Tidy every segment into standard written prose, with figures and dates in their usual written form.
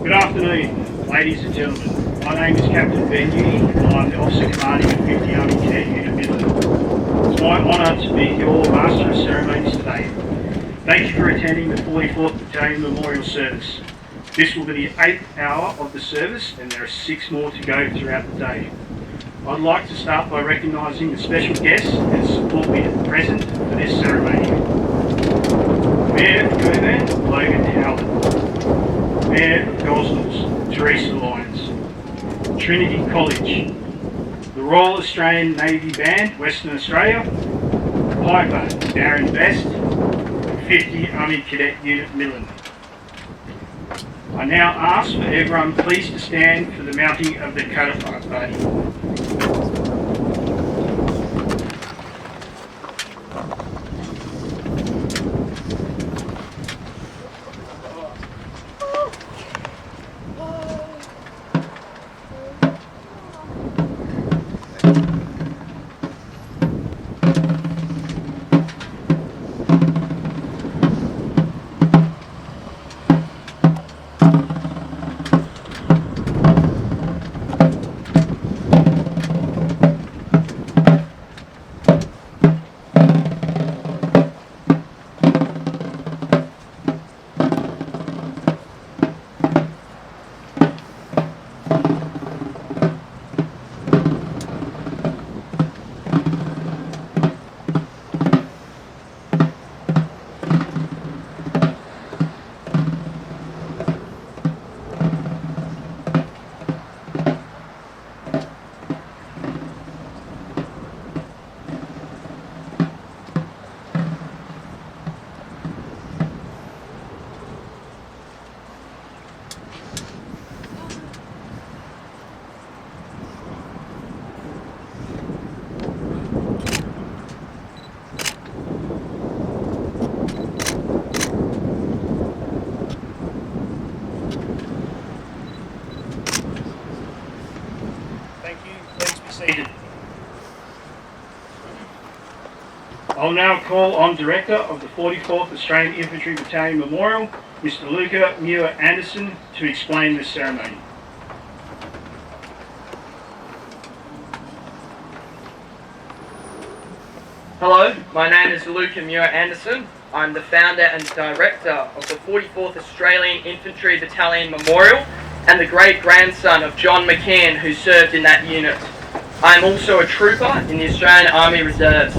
Good afternoon, ladies and gentlemen. My name is Captain Ben Uni, and I'm the Officer Commanding of 50 Army Cadet Unit Midland. It's my honour to be your Master of Ceremonies today. Thank you for attending the 44th Battalion Memorial Service. This will be the 8th hour of the service, and there are 6 more to go throughout the day. I'd like to start by recognising the special guests and support me present for this ceremony. Mayor of Coburn, Logan Howard. Mayor of Gosnells, Teresa Lyons. Trinity College. The Royal Australian Navy Band, Western Australia. Piper, Darren Best. 50 Army Cadet Unit Midland. I now ask for everyone please to stand for the mounting of the catapult party. Seated. I'll now call on Director of the 44th Australian Infantry Battalion Memorial, Mr. Luca Muir Anderson, to explain this ceremony. Hello, my name is Luca Muir Anderson. I'm the founder and director of the 44th Australian Infantry Battalion Memorial and the great-grandson of John McCann, who served in that unit. I am also a trooper in the Australian Army Reserves.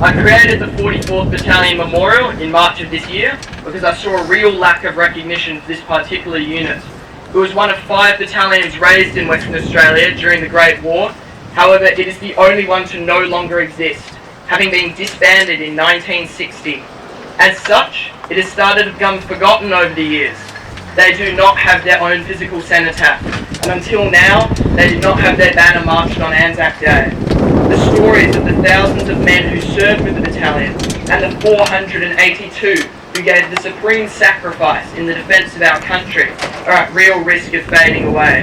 I created the 44th Battalion Memorial in March of this year because I saw a real lack of recognition for this particular unit. It was one of 5 battalions raised in Western Australia during the Great War. However, it is the only one to no longer exist, having been disbanded in 1960. As such, it has started to become forgotten over the years. They do not have their own physical cenotaph, and until now, they did not have their banner marched on Anzac Day. The stories of the thousands of men who served with the battalion, and the 482 who gave the supreme sacrifice in the defence of our country, are at real risk of fading away.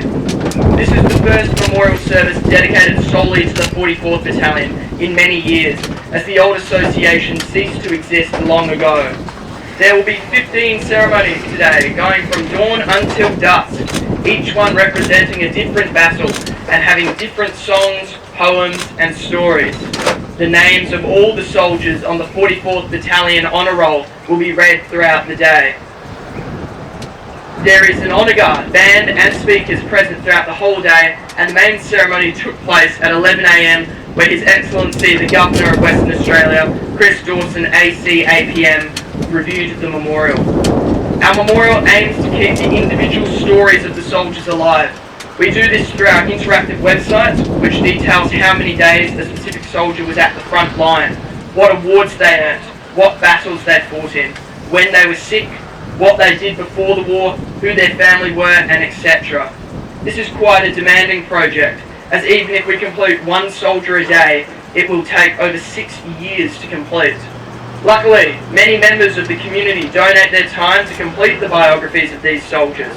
This is the first memorial service dedicated solely to the 44th Battalion in many years, as the old association ceased to exist long ago. There will be 15 ceremonies today, going from dawn until dusk, each one representing a different battle and having different songs, poems and stories. The names of all the soldiers on the 44th Battalion Honour Roll will be read throughout the day. There is an honour guard, band and speakers present throughout the whole day, and the main ceremony took place at 11 a.m, where His Excellency the Governor of Western Australia, Chris Dawson AC APM, reviewed the memorial. Our memorial aims to keep the individual stories of the soldiers alive. We do this through our interactive website, which details how many days a specific soldier was at the front line, what awards they earned, what battles they fought in, when they were sick, what they did before the war, who their family were, and etc. This is quite a demanding project, as even if we complete 1 soldier a day, it will take over 6 years to complete. Luckily, many members of the community donate their time to complete the biographies of these soldiers.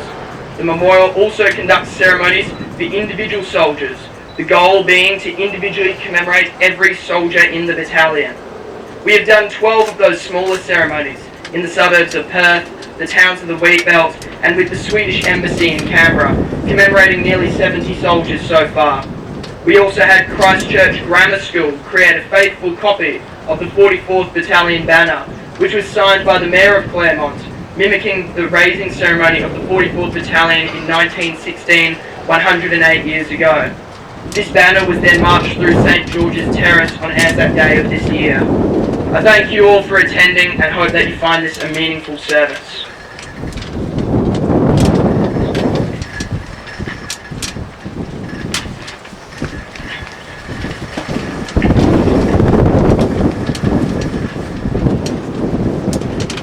The memorial also conducts ceremonies for individual soldiers, the goal being to individually commemorate every soldier in the battalion. We have done 12 of those smaller ceremonies in the suburbs of Perth, the towns of the Wheat Belt, and with the Swedish Embassy in Canberra, commemorating nearly 70 soldiers so far. We also had Christchurch Grammar School create a faithful copy of the 44th Battalion banner, which was signed by the Mayor of Claremont, mimicking the raising ceremony of the 44th Battalion in 1916, 108 years ago. This banner was then marched through St George's Terrace on Anzac Day of this year. I thank you all for attending and hope that you find this a meaningful service.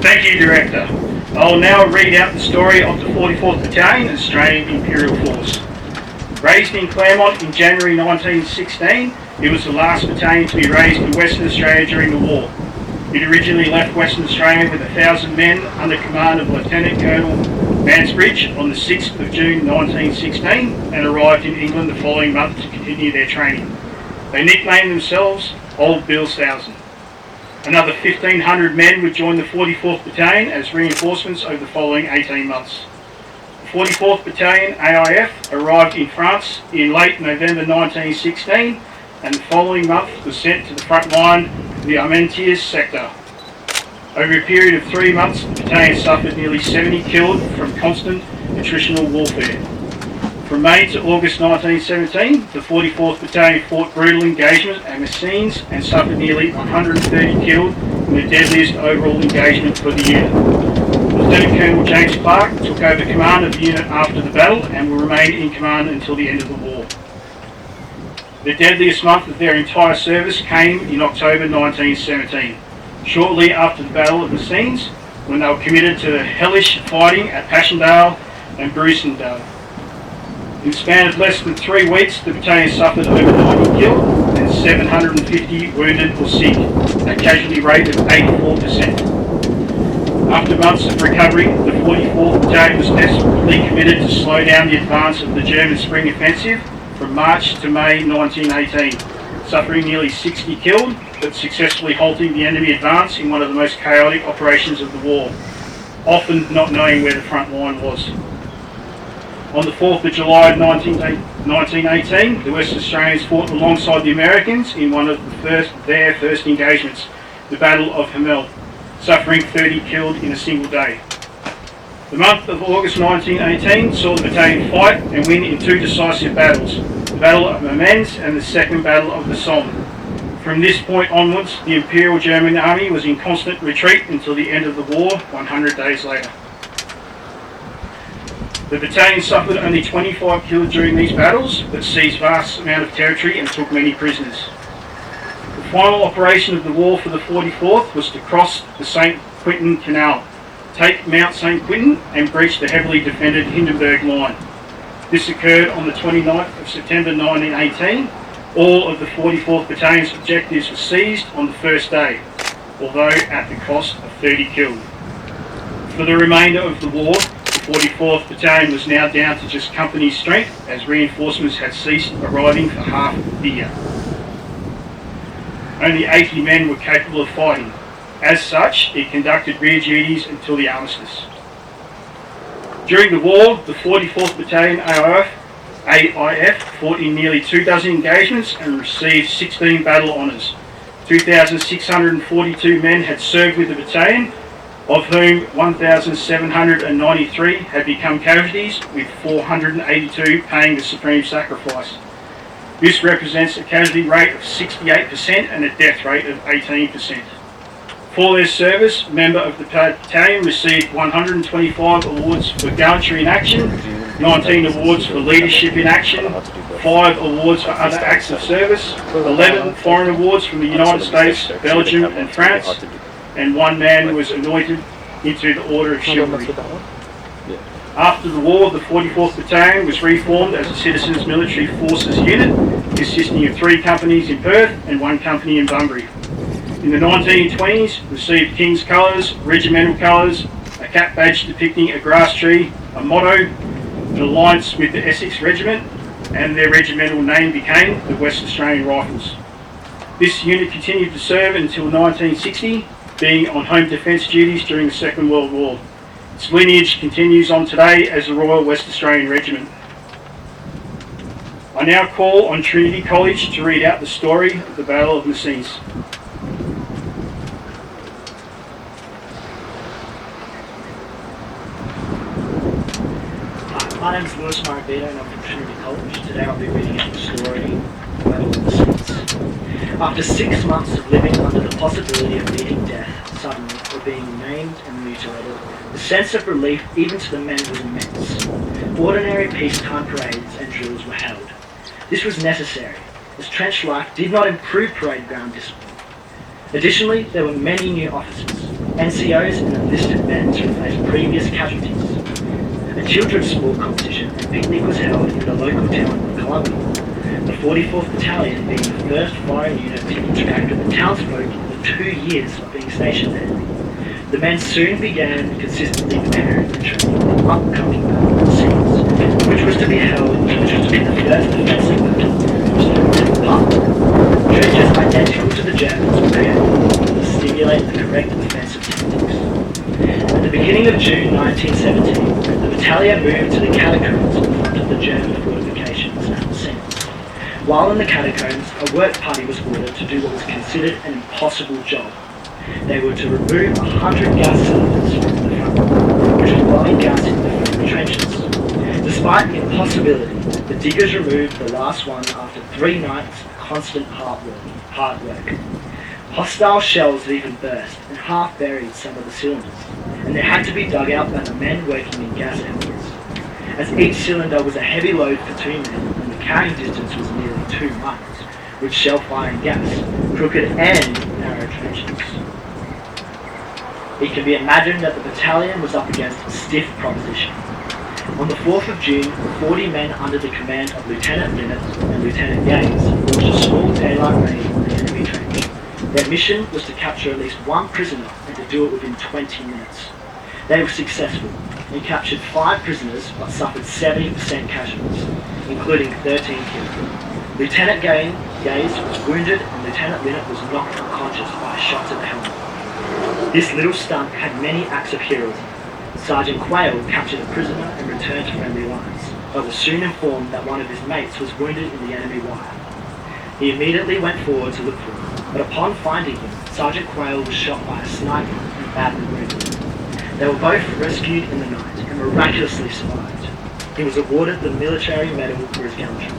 Thank you, Director. I will now read out the story of the 44th Battalion, Australian Imperial Force. Raised in Claremont in January 1916, it was the last battalion to be raised in Western Australia during the war. It originally left Western Australia with 1,000 men under command of Lieutenant Colonel Mansbridge on the 6th of June 1916 and arrived in England the following month to continue their training. They nicknamed themselves Old Bill's Thousand. Another 1,500 men would join the 44th Battalion as reinforcements over the following 18 months. The 44th Battalion AIF arrived in France in late November 1916 and the following month was sent to the front line of the Armentières sector. Over a period of 3 months, the battalion suffered nearly 70 killed from constant attritional warfare. From May to August 1917, the 44th Battalion fought brutal engagement at Messines and suffered nearly 130 killed in the deadliest overall engagement for the unit. Lieutenant Colonel James Clark took over command of the unit after the battle and will remain in command until the end of the war. The deadliest month of their entire service came in October 1917, shortly after the Battle of Messines, when they were committed to the hellish fighting at Passchendaele and Brucendaele. In the span of less than 3 weeks, the battalion suffered over 90 killed and 750 wounded or sick, a casualty rate of 84%. After months of recovery, the 44th Battalion was desperately committed to slow down the advance of the German Spring Offensive from March to May 1918, suffering nearly 60 killed, but successfully halting the enemy advance in one of the most chaotic operations of the war, often not knowing where the front line was. On the 4th of July 1918, the West Australians fought alongside the Americans in one of their first engagements, the Battle of Hamel, suffering 30 killed in a single day. The month of August 1918 saw the battalion fight and win in 2 decisive battles, the Battle of Amiens and the Second Battle of the Somme. From this point onwards, the Imperial German Army was in constant retreat until the end of the war 100 days later. The battalion suffered only 25 killed during these battles, but seized vast amount of territory and took many prisoners. The final operation of the war for the 44th was to cross the St. Quentin Canal, take Mount St. Quentin and breach the heavily defended Hindenburg Line. This occurred on the 29th of September 1918. All of the 44th Battalion's objectives were seized on the first day, although at the cost of 30 killed. For the remainder of the war, the 44th Battalion was now down to just company strength as reinforcements had ceased arriving for half the year. Only 80 men were capable of fighting. As such, it conducted rear duties until the armistice. During the war, the 44th Battalion AIF fought in nearly 24 engagements and received 16 battle honours. 2,642 men had served with the battalion, of whom 1,793 had become casualties, with 482 paying the supreme sacrifice. This represents a casualty rate of 68% and a death rate of 18%. For their service, a member of the battalion received 125 awards for gallantry in action, 19 awards for leadership in action, 5 awards for other acts of service, 11 foreign awards from the United States, Belgium and France, and 1 man was anointed into the Order of Chivalry. After the war, the 44th Battalion was reformed as a Citizens Military Forces unit, consisting of 3 companies in Perth and 1 company in Bunbury. In the 1920s, received King's Colours, regimental colours, a cap badge depicting a grass tree, a motto, an alliance with the Essex Regiment, and their regimental name became the West Australian Rifles. This unit continued to serve until 1960, being on home defence duties during the Second World War. Its lineage continues on today as the Royal West Australian Regiment. I now call on Trinity College to read out the story of the Battle of Messines. My name is Lewis Marabito and I'm from Trinity College. Today I'll be reading out the story of the Battle of the Saints. After 6 months of living under the possibility of meeting death suddenly or being maimed and mutilated, the sense of relief even to the men was immense. Ordinary peacetime parades and drills were held. This was necessary, as trench life did not improve parade ground discipline. Additionally, there were many new officers, NCOs and enlisted men to replace previous casualties. A children's sport competition and picnic was held in the local town of Columbia, the 44th Battalion being the first foreign unit to interact with the townsfolk in the 2 years of being stationed there. The men soon began consistently preparing and training for the upcoming Battle of the Saints, which was to be held, which was to be the first offensive battle, which was to be part. Trenches identical to the Germans were created to stimulate the correct offensive tactics. At the beginning of June 1917, the battalion moved to the catacombs in front of the German fortifications at Messines. While in the catacombs, a work party was ordered to do what was considered an impossible job. They were to remove 100 gas cylinders from the front, which was blowing gas into the front trenches. Despite the impossibility, the diggers removed the last one after 3 nights of constant hard work. Hostile shells had even burst and half buried some of the cylinders, and they had to be dug out by the men working in gas elements. As each cylinder was a heavy load for 2 men, and the carrying distance was nearly 2 miles, with shell fire and gas, crooked and narrow trenches. It can be imagined that the battalion was up against a stiff proposition. On the 4th of June, 40 men under the command of Lieutenant Linnet and Lieutenant Gaines launched a small daylight raid on the enemy trench. Their mission was to capture at least 1 prisoner and to do it within 20 minutes. They were successful and captured 5 prisoners but suffered 70% casualties, including 13 killed. Lieutenant Gaines was wounded and Lieutenant Linnet was knocked unconscious by a shot to the helmet. This little stunt had many acts of heroism. Sergeant Quayle captured a prisoner and returned to friendly lines, but was soon informed that one of his mates was wounded in the enemy wire. He immediately went forward to look for him, but upon finding him, Sergeant Quayle was shot by a sniper and badly wounded. They were both rescued in the night and miraculously survived. He was awarded the military medal for his gallantry.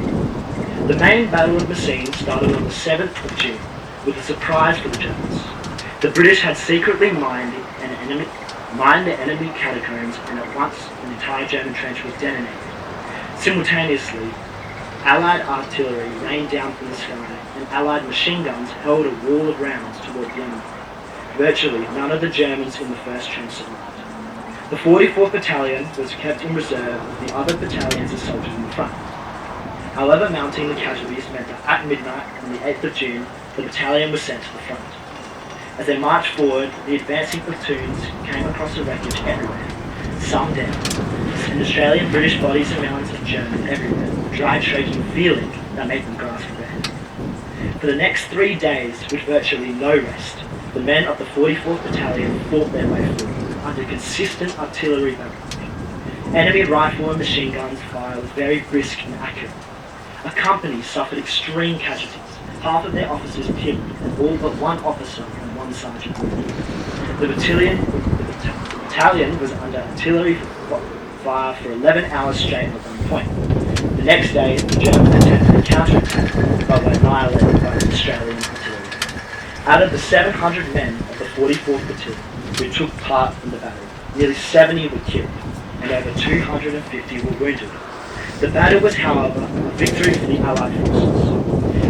The main Battle of Messines started on the 7th of June, with a surprise for the Germans. The British had secretly mined the enemy catacombs, and at once an entire German trench was detonated. Simultaneously, Allied artillery rained down from the sky, and Allied machine guns held a wall of rounds toward the enemy. Virtually none of the Germans in the first trench survived. The 44th Battalion was kept in reserve with the other battalions assaulted in the front. However, mounting the casualties meant that at midnight on the 8th of June, the battalion was sent to the front. As they marched forward, the advancing platoons came across the wreckage everywhere, some down, and Australian, British bodies and mounds of German everywhere, dry shaking feeling that made them grasp for breath. For the next 3 days, with virtually no rest, the men of the 44th Battalion fought their way forward under consistent artillery barrage. Enemy rifle and machine guns fire was very brisk and accurate. A company suffered extreme casualties, half of their officers killed, and all but 1 officer and 1 sergeant wounded. The battalion was under artillery fire for 11 hours straight at one point. The next day, the Germans attempted a counterattack, but were annihilated by the Australian artillery. Out of the 700 men of the 44th Battalion who took part in the battle, nearly 70 were killed, and over 250 were wounded. The battle was, however, a victory for the Allied forces.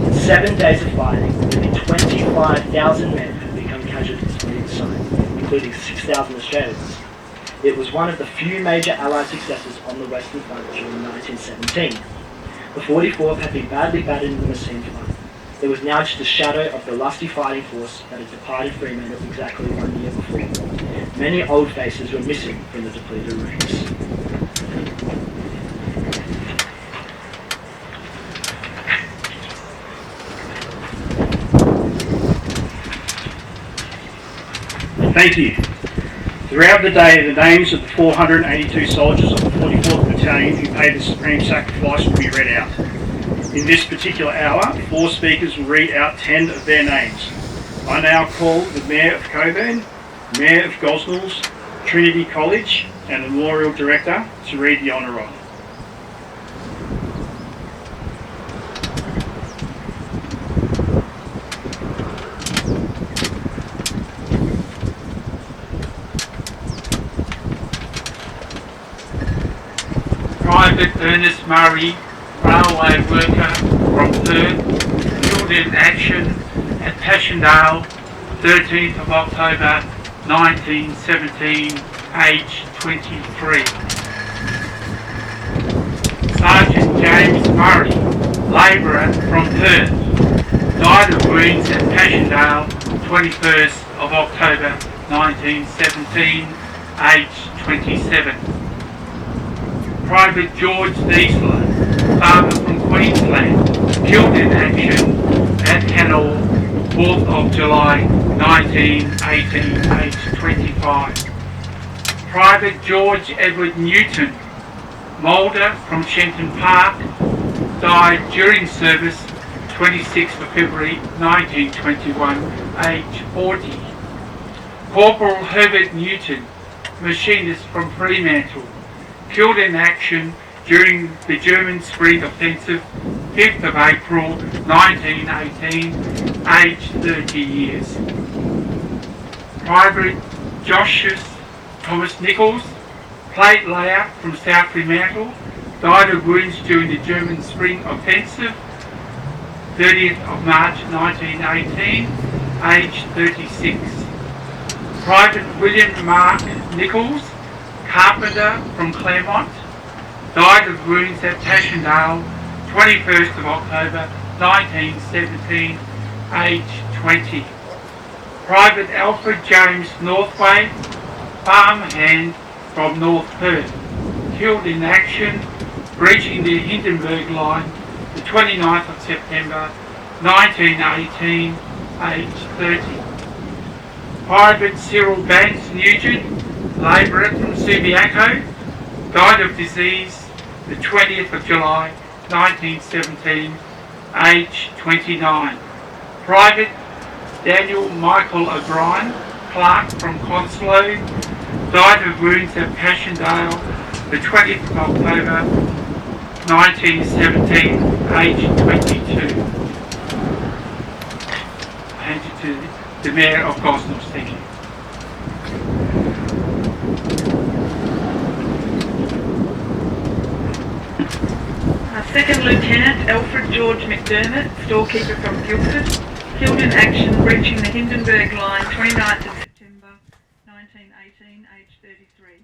In 7 days of fighting, nearly 25,000 men had become casualties on each side, including 6,000 Australians. It was one of the few major Allied successes on the Western Front during 1917. The 44th had been badly battered in the Messines front. There was now just a shadow of the lusty fighting force that had departed Fremantle exactly 1 year before. Many old faces were missing from the depleted ranks. Thank you. Throughout the day, the names of the 482 soldiers of the 44th Battalion who paid the supreme sacrifice will be read out. In this particular hour, 4 speakers will read out 10 of their names. I now call the Mayor of Coburn, Mayor of Gosnells, Trinity College and the Memorial Director to read the honour roll. Private Ernest Murray, railway worker from Perth, killed in action at Passchendaele, 13th of October 1917, aged 23. Sergeant James Murray, labourer from Perth, died of wounds at Passchendaele, 21st of October 1917, aged 27. Private George Diesler, farmer from Queensland, killed in action at Hannell, 4th of July 1918, aged 25. Private George Edward Newton, moulder from Shenton Park, died during service 26th of February 1921, aged 40. Corporal Herbert Newton, machinist from Fremantle, killed in action during the German Spring Offensive, 5th of April 1918, aged 30 years. Private Joshua Thomas Nichols, plate layer from South Fremantle, died of wounds during the German Spring Offensive, 30th of March 1918, aged 36. Private William Mark Nichols, carpenter from Claremont, died of wounds at Passchendaele, 21st of October 1917, aged 20. Private Alfred James Northway, farmhand from North Perth, killed in action breaching the Hindenburg line the 29th of September 1918, aged 30. Private Cyril Banks Nugent, labourer from Subiaco, died of disease the 20th of July 1917, aged 29. Private Daniel Michael O'Brien, clerk from Conslow, died of wounds at Passchendaele the 20th of October 1917, aged 22. I hand you to the Mayor of Gosnells. Thank you. Second Lieutenant Alfred George McDermott, storekeeper from Guildford, killed in action breaching the Hindenburg line 29th of September 1918, aged 33.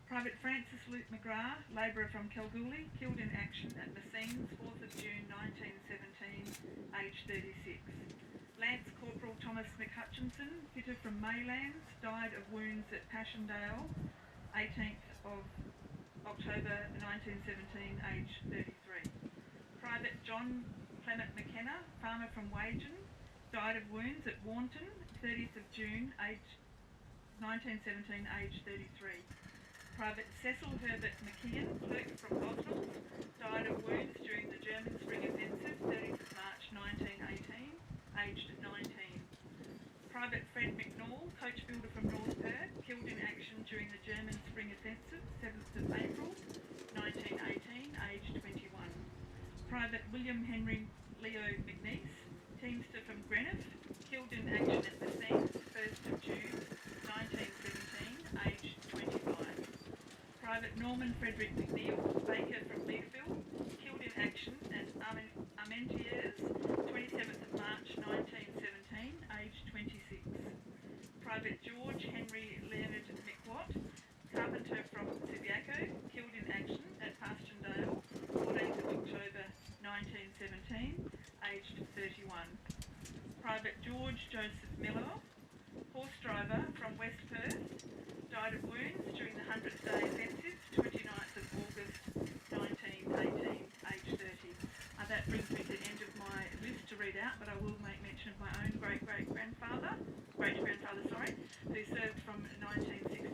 Private Francis Luke McGrath, labourer from Kalgoorlie, killed in action at Messines, 4th of June 1917, aged 36. Lance Corporal Thomas McHutchinson, fitter from Maylands, died of wounds at Passchendaele, 18th of October 1917, aged 33. Private John Clement McKenna, farmer from Wagen, died of wounds at Warnton, 30th of June, 1917, aged 33. Private Cecil Herbert McKeon, clerk from Gosnells, died of wounds during the German Spring Offensive, 30th of March 1918, aged 19. Private Fred McNall, coach builder from North Perth, killed in action during the German Spring Offensive, 7th of April 1918, aged 21. Private William Henry Leo McNeice, teamster from Greenock, killed in action at Messines, 1st of June 1917, aged 25. Private Norman Frederick McNeil, baker from Leadville, killed in action at Armentières, 27th of March 1917, aged 26. Private George Henry Leonard McWatt, carpenter from Subiaco, killed in action at Passchendaele, 14th of October 1917, aged 31. Private George Joseph Miller, horse driver from West Perth, died of wounds during the 100th Day Offensive, 29th of August 1918, aged 30. That brings me to the end of my list to read out, but I will make mention of my own great-grandfather, who served from 1960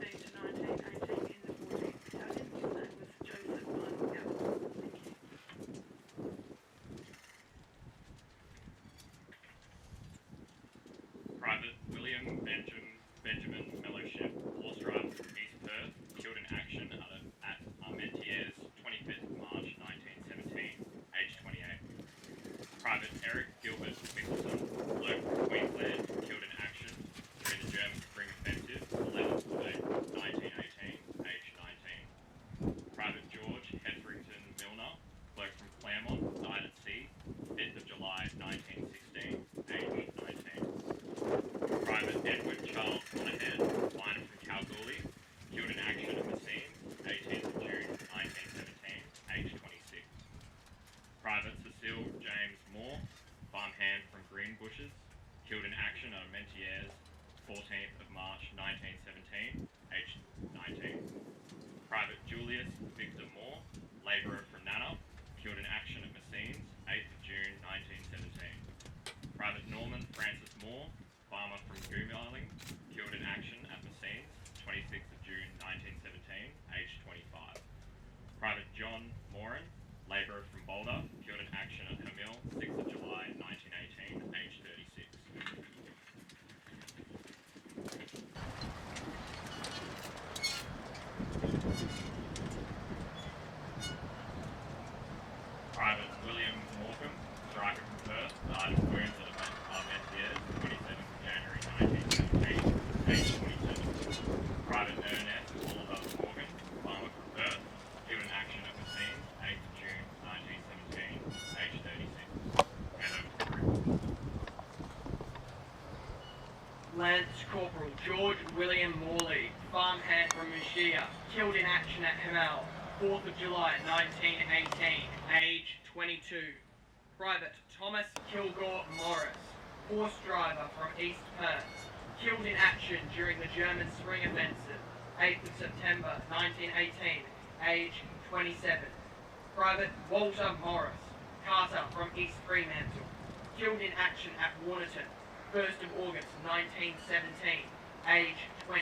Armentières, 14th of March 1917, aged 19. Private Julius Victor Moore, labourer from Nana, killed in action at Messines, 8th of June 1917. Private Norman Francis Moore, farmer from Goomarling, killed in action at Messines, 26th of June 1917, aged 25. Private John Moran, labourer from Boulder, killed in action at Hamil, 6th of July 1918, aged 36. Private William Morecambe, striker from Perth, died of wounds at Armentières, 27th of January 1917, aged 27. Private Ernest Oliver Morgan, farmer from Perth, killed in action at Messines, 8th of June 1917, aged 36. And over to the group. Lance Corporal George William Morley, farmhand from Mushia, killed in action at Hamel, 4th of July 1918, age 22. Private Thomas Kilgore Morris, horse driver from East Perth, killed in action during the German Spring Offensive, 8th of September 1918, age 27. Private Walter Morris, carter from East Fremantle, killed in action at Warnerton, 1st of August 1917, age 20.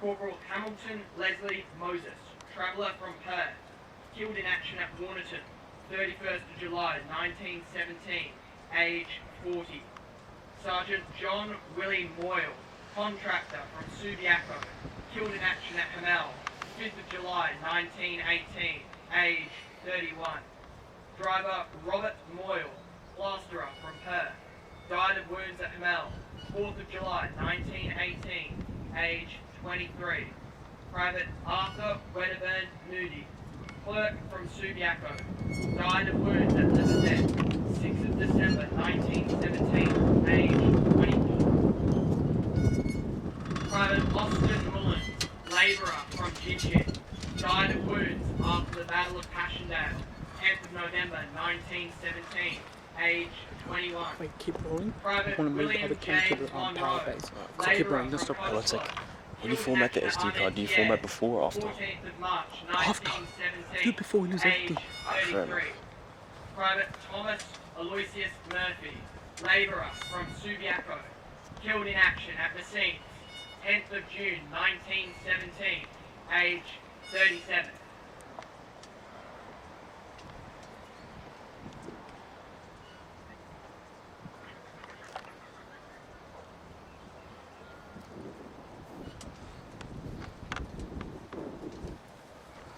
Corporal Hamilton Leslie Moses, traveller from Perth, killed in action at Warnerton, 31st of July 1917, age 40. Sergeant John Willie Moyle, contractor from Subiaco, killed in action at Hamel, 5th of July 1918, age 31. Driver Robert Moyle, plasterer from Perth, died of wounds at Hamel, 4th of July 1918, age 23. Private Arthur Wedderburn Moody, clerk from Subiaco, died of wounds at Liverpool, 6th of December 1917, age 24. Private Austin Mullen, labourer from Gidgit, died of wounds after the Battle of Passchendaele, 10th of November 1917, age 21. Wait, keep rolling. Private I want to move William other camera James to the Monroe, power base. Keep labourer rolling, don't from stop. One sec. Cotswold, When you killed format the in action SD card, do you at format Armentières, before or after? 14th of March After. 1917, Do it before we lose age everything. Fair 33. Private Thomas Aloysius Murphy, labourer from Subiaco, killed in action at Messines, 10th of June 1917, age 37.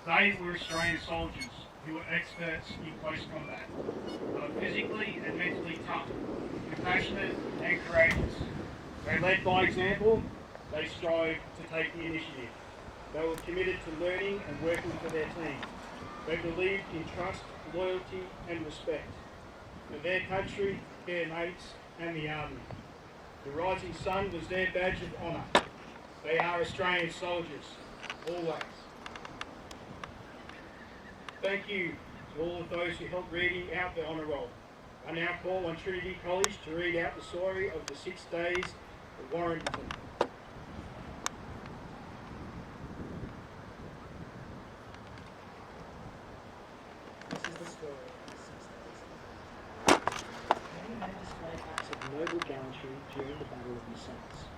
They were Australian soldiers who were experts in close combat. They were physically and mentally tough, compassionate and courageous. They led by example. They strove to take the initiative. They were committed to learning and working for their team. They believed in trust, loyalty and respect for their country, their mates and the army. The rising sun was their badge of honour. They are Australian soldiers, always. Thank you to all of those who helped reading out the honour roll. I now call on Trinity College to read out the story of the 6 days of Warrington. This is the story of the 6 days. Many men displayed acts of noble gallantry during the Battle of Messines.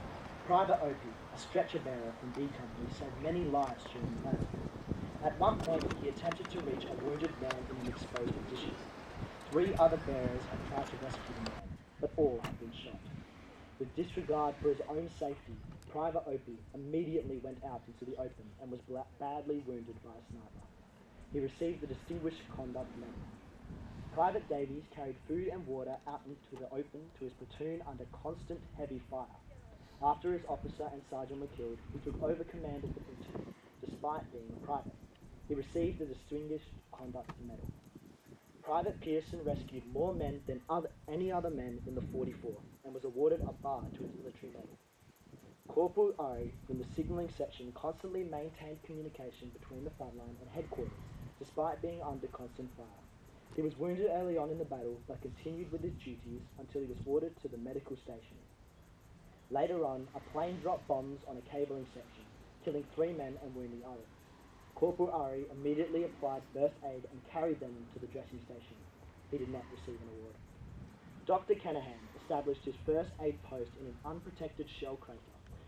Private Opie, a stretcher bearer from B Company, saved many lives during the battle. At one point, he attempted to reach a wounded man in an exposed position. 3 other bearers had tried to rescue the man, but all had been shot. With disregard for his own safety, Private Opie immediately went out into the open and was badly wounded by a sniper. He received the Distinguished Conduct Medal. Private Davies carried food and water out into the open to his platoon under constant heavy fire. After his officer and sergeant were killed, he took over command of the platoon, despite being a private. He received the Distinguished Conduct Medal. Private Pearson rescued more men than any other men in the 44th and was awarded a bar to his military medal. Corporal O from the signalling section constantly maintained communication between the front line and headquarters, despite being under constant fire. He was wounded early on in the battle, but continued with his duties until he was ordered to the medical station. Later on, a plane dropped bombs on a cabling section, killing 3 men and wounding others. Corporal Ari immediately applied first aid and carried them to the dressing station. He did not receive an award. Dr. Kenahan established his first aid post in an unprotected shell crater,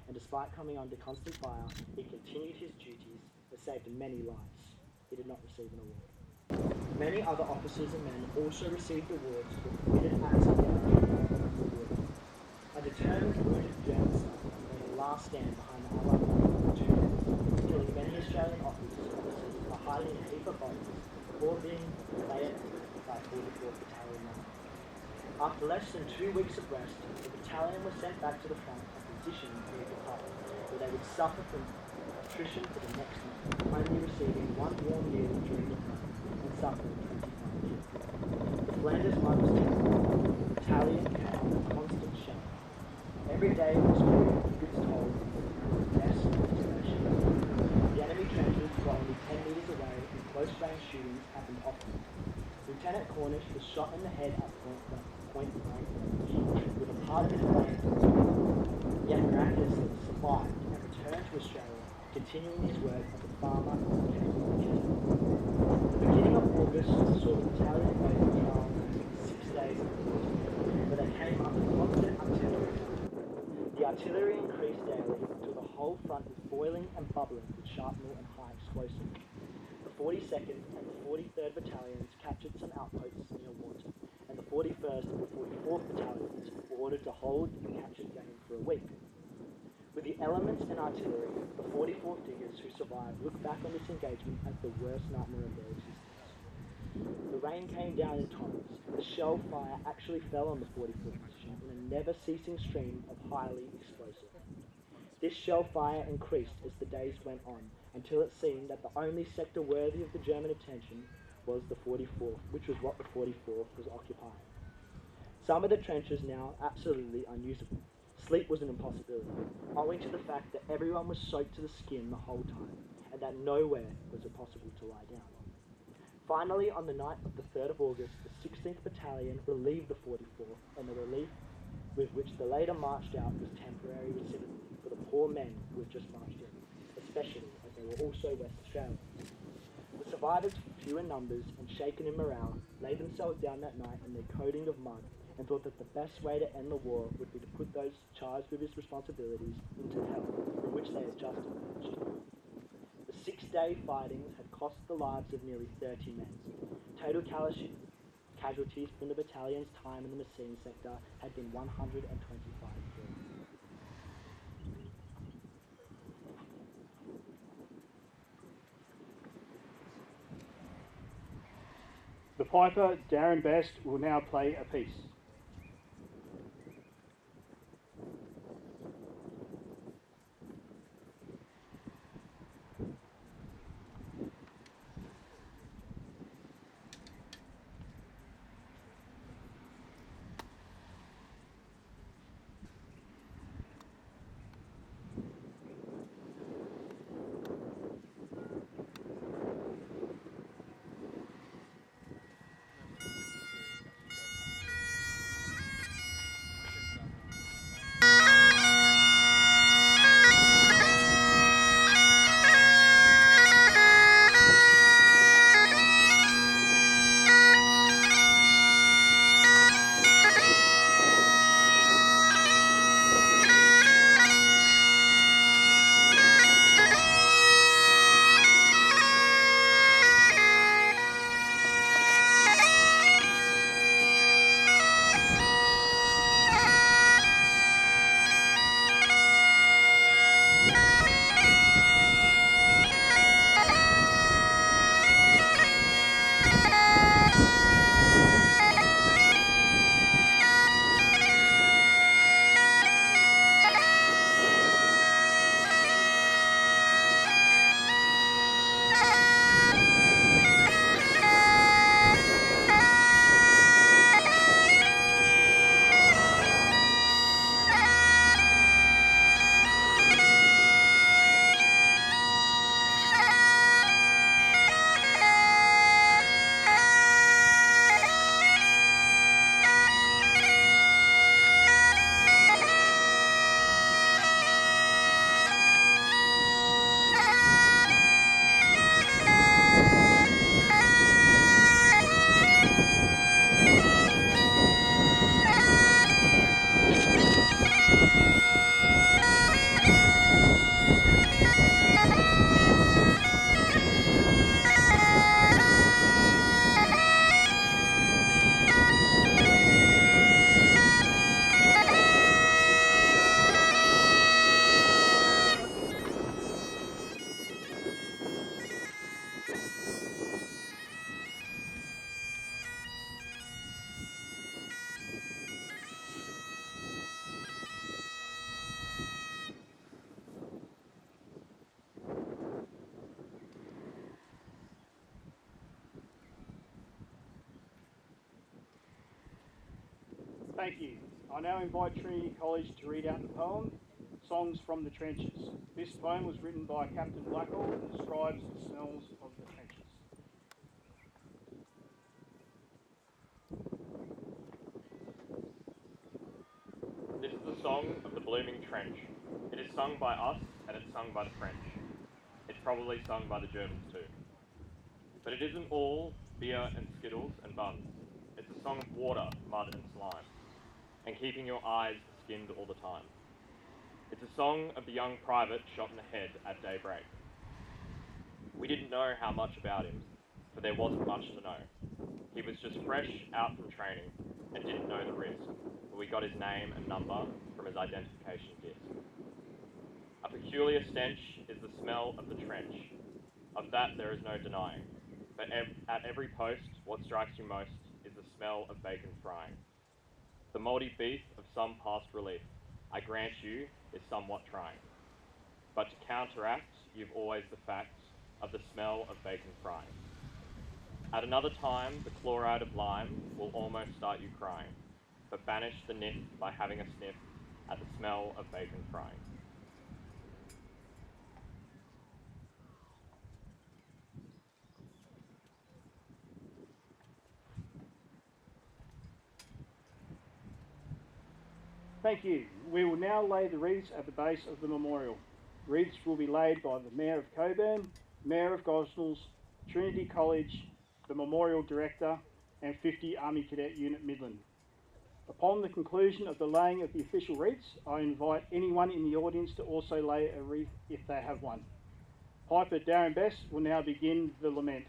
and despite coming under constant fire, he continued his duties and saved many lives. He did not receive an award. Many other officers and men also received awards for committed acts of gallantry. A determined, wounded German soldier made a last stand behind the Allied line for 2 days, killing many Australian officers, are hiding in heap of bodies before being bayoneted by 44th Battalion members. After less than 2 weeks of rest, the battalion was sent back to the front and positioned near the pub, where they would suffer from attrition for the next month, only receiving 1 warm meal during the night and suffering 25 kills. The Flanders mud was terrible. The battalion came under constant shell. Every day was filled with its toll of deaths and desertion. The enemy trenches were only 10 metres away and close-range shootings happened often. Lieutenant Cornish was shot in the head at point blank range, with a part of his brain, yet miraculously survived and returned to Australia, continuing his work as a farmer and chemist. The beginning of August saw the battalion go to trial 6 days in but they came under constant artillery. The artillery increased daily until the whole front was boiling and bubbling with shrapnel and high explosives. The 42nd and the 43rd Battalions captured some outposts near Warrington, and the 41st and 44th Battalions were ordered to hold the captured game for a week. With the elements and artillery, the 44th Diggers who survived look back on this engagement as the worst nightmare of their existence. The rain came down in torrents, and the shell fire actually fell on the 44th position in a never-ceasing stream of highly explosive. This shell fire increased as the days went on, until it seemed that the only sector worthy of the German attention was the 44th, which was what the 44th was occupying. Some of the trenches now absolutely unusable. Sleep was an impossibility, owing to the fact that everyone was soaked to the skin the whole time, and that nowhere was it possible to lie down. Finally, on the night of the 3rd of August, the 16th Battalion relieved the 44th, and the relief with which the later marched out was temporary sympathy for the poor men who had just marched in, especially as they were also West Australians. The survivors, few in numbers and shaken in morale, laid themselves down that night in their coating of mud and thought that the best way to end the war would be to put those charged with its responsibilities into hell, from which they had just emerged. The 6-day fightings had cost the lives of nearly 30 men. Total casualties from the battalion's time in the Messine sector had been 125 killed. The piper, Darren Best, will now play a piece. Thank you. I now invite Trinity College to read out the poem, Songs from the Trenches. This poem was written by Captain Blackall and describes the smells of the trenches. This is the song of the blooming trench. It is sung by us and it's sung by the French. It's probably sung by the Germans too. But it isn't all beer and skittles and buns. It's a song of water, mud and slime, and keeping your eyes skinned all the time. It's a song of the young private shot in the head at daybreak. We didn't know how much about him, for there wasn't much to know. He was just fresh out from training and didn't know the risk, but we got his name and number from his identification disc. A peculiar stench is the smell of the trench. Of that there is no denying. But at every post, what strikes you most is the smell of bacon frying. The mouldy beef of some past relief, I grant you, is somewhat trying. But to counteract, you've always the fact of the smell of bacon frying. At another time, the chloride of lime will almost start you crying, but banish the nip by having a sniff at the smell of bacon frying. Thank you. We will now lay the wreaths at the base of the memorial. Wreaths will be laid by the Mayor of Coburn, Mayor of Gosnells, Trinity College, the Memorial Director, and 50 Army Cadet Unit Midland. Upon the conclusion of the laying of the official wreaths, I invite anyone in the audience to also lay a wreath if they have one. Piper Darren Best will now begin the lament.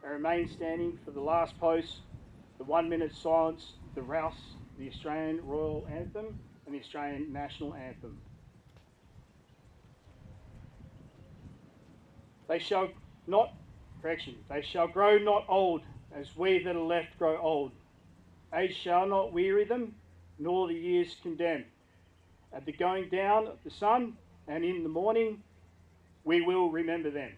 And remain standing for the last post, the 1 minute silence, the Rouse, the Australian Royal Anthem, and the Australian national anthem. They shall grow not old, as we that are left grow old. Age shall not weary them, nor the years condemn. At the going down of the sun and in the morning, we will remember them.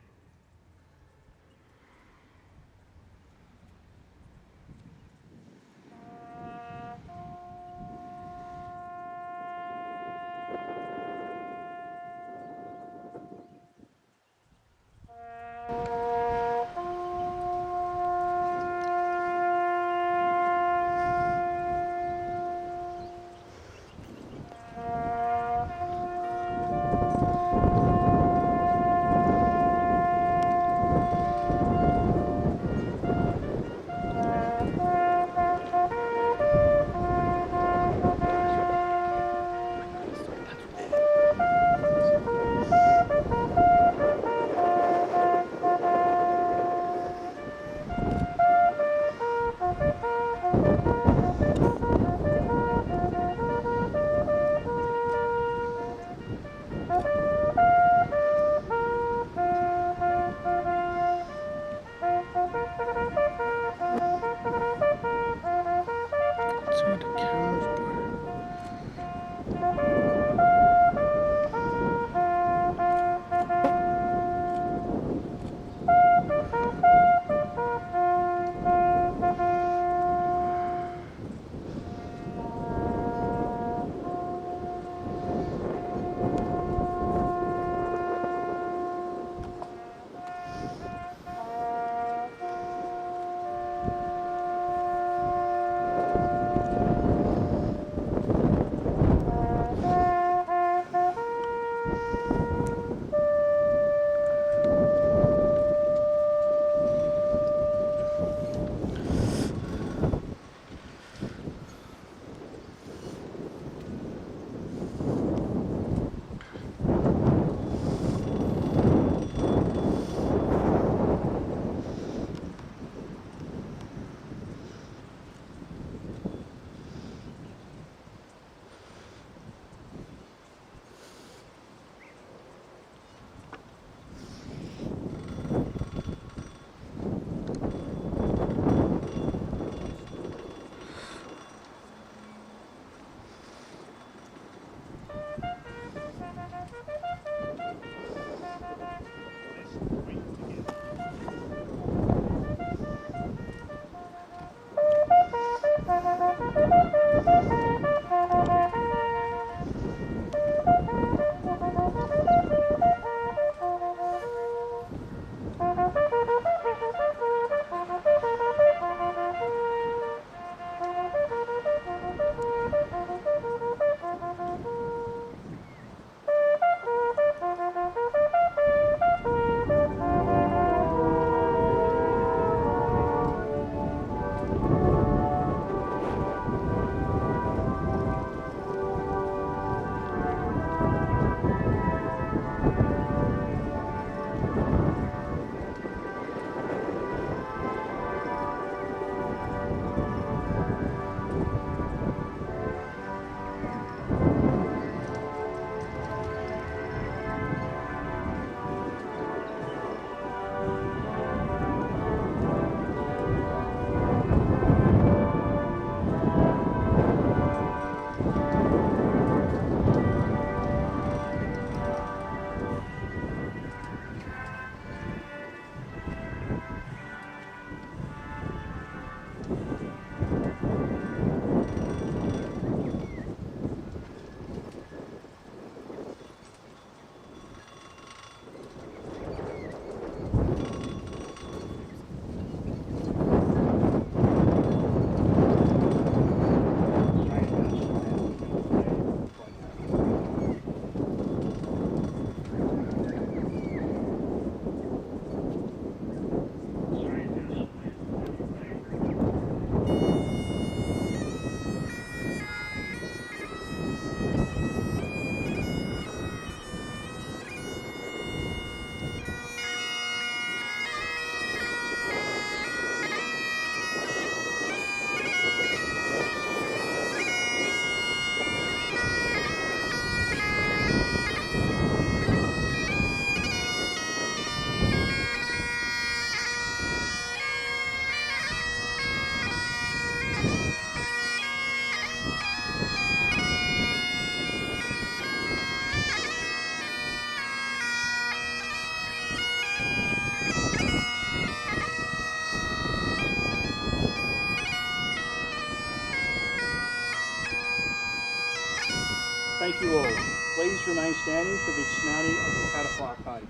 Thank you all. Please remain standing for the dismounting of the powder fire party.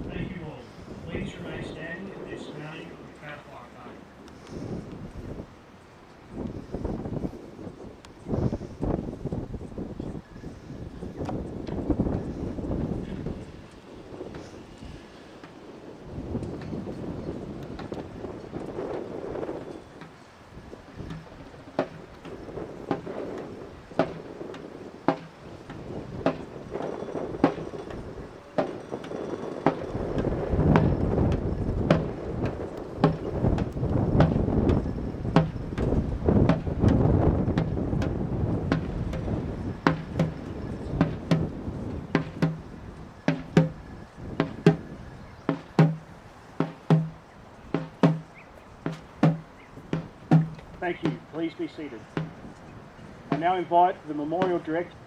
Thank you all. Please remain standing for the dismounting of the powder fire party. Thank you. Please be seated. I now invite the Memorial Director